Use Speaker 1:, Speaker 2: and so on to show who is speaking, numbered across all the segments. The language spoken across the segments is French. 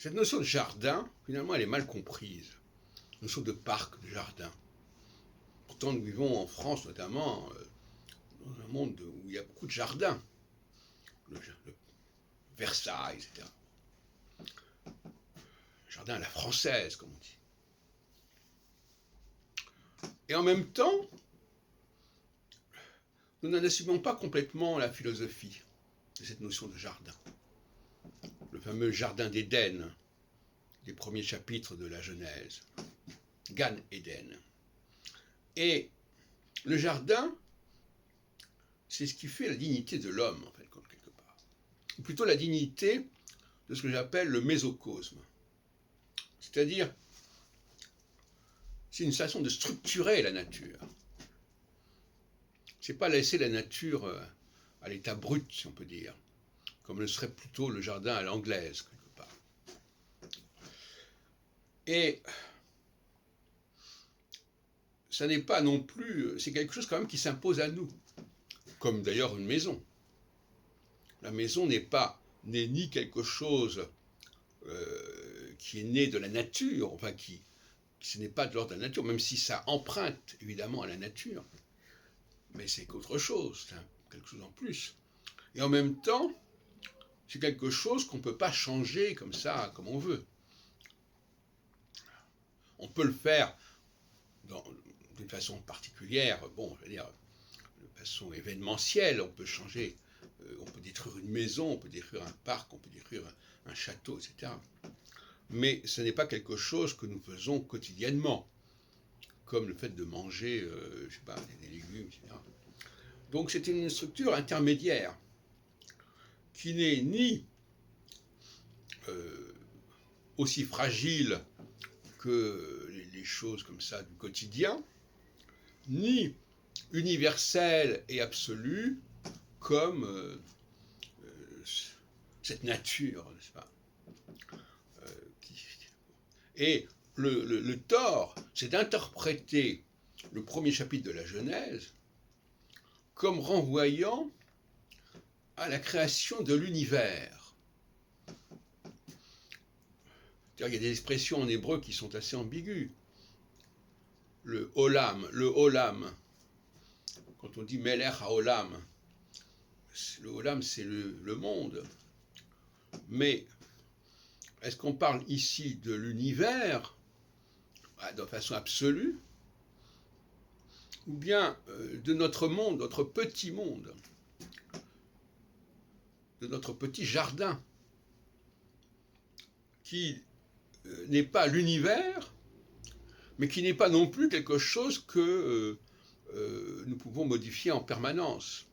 Speaker 1: Cette notion de jardin, finalement, elle est mal comprise. La notion de parc, de jardin. Pourtant, nous vivons en France, notamment, dans un monde où il y a beaucoup de jardins. Le Versailles, etc. Jardin à la française, comme on dit. Et en même temps, nous n'en assumons pas complètement la philosophie de cette notion de jardin. Le fameux jardin d'Éden, des premiers chapitres de la Genèse, Gan Éden. Et le jardin, c'est ce qui fait la dignité de l'homme, en fait, quelque part. Ou plutôt la dignité de ce que j'appelle le mésocosme. C'est-à-dire, c'est une façon de structurer la nature. C'est pas laisser la nature à l'état brut, si on peut dire, comme le serait plutôt le jardin à l'anglaise, quelque part. Et ça n'est pas non plus, c'est quelque chose quand même qui s'impose à nous, comme d'ailleurs une maison. La maison n'est ni quelque chose qui est né de la nature, enfin ce n'est pas de l'ordre de la nature, même si ça emprunte évidemment à la nature, mais c'est qu'autre chose, c'est quelque chose en plus. Et en même temps, c'est quelque chose qu'on ne peut pas changer comme ça, comme on veut. On peut le faire d'une façon particulière, je veux dire, de façon événementielle, on peut changer, on peut détruire une maison, on peut détruire un parc, on peut détruire un château, etc. Mais ce n'est pas quelque chose que nous faisons quotidiennement, comme le fait de manger, des légumes, etc. Donc c'est une structure intermédiaire qui n'est ni aussi fragile que les choses comme ça du quotidien, ni universelle et absolue comme cette nature, n'est-ce pas? Et le tort, c'est d'interpréter le premier chapitre de la Genèse comme renvoyant à la création de l'univers. Il y a des expressions en hébreu qui sont assez ambiguës. Le olam, quand on dit melech haolam, le olam c'est le monde. Mais est-ce qu'on parle ici de l'univers de façon absolue, ou bien de notre monde, notre petit monde, de notre petit jardin, qui n'est pas l'univers, mais qui n'est pas non plus quelque chose que nous pouvons modifier en permanence.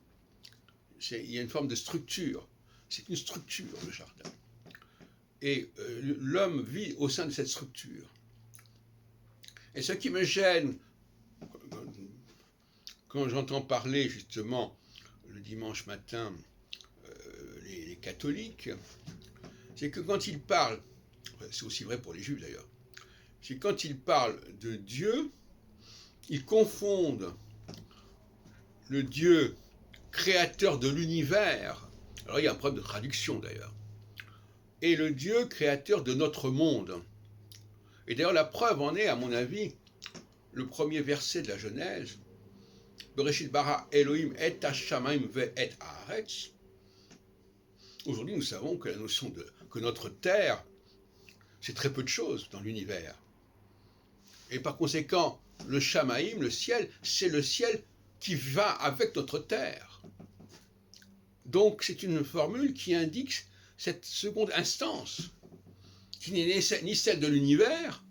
Speaker 1: Il y a une forme de structure. C'est une structure, le jardin. Et l'homme vit au sein de cette structure. Et ce qui me gêne, quand j'entends parler justement le dimanche matin les catholiques, c'est que quand ils parlent, c'est aussi vrai pour les juifs d'ailleurs, c'est que quand ils parlent de Dieu, ils confondent le Dieu créateur de l'univers, alors il y a un problème de traduction d'ailleurs, et le Dieu créateur de notre monde. Et d'ailleurs la preuve en est, à mon avis, le premier verset de la Genèse, Bereshit bara Elohim et hashamayim ve et haaretz. Aujourd'hui, nous savons que la notion que notre terre, c'est très peu de choses dans l'univers. Et par conséquent, le shamaïm, le ciel, c'est le ciel qui va avec notre terre. Donc, c'est une formule qui indique cette seconde instance, qui n'est ni celle de l'univers,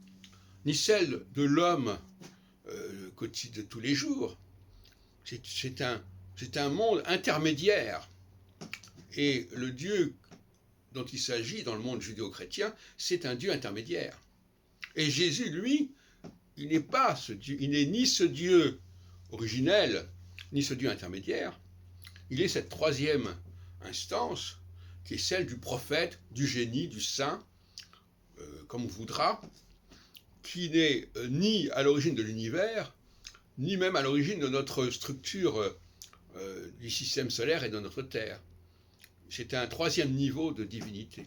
Speaker 1: ni celle de l'homme de tous les jours. C'est un monde intermédiaire. Et le Dieu dont il s'agit dans le monde judéo-chrétien, c'est un Dieu intermédiaire. Et Jésus, lui, il n'est pas ce Dieu, il n'est ni ce Dieu originel, ni ce Dieu intermédiaire. Il est cette troisième instance, qui est celle du prophète, du génie, du saint, comme on voudra, qui n'est ni à l'origine de l'univers, ni même à l'origine de notre structure du système solaire et de notre Terre. C'est un troisième niveau de divinité.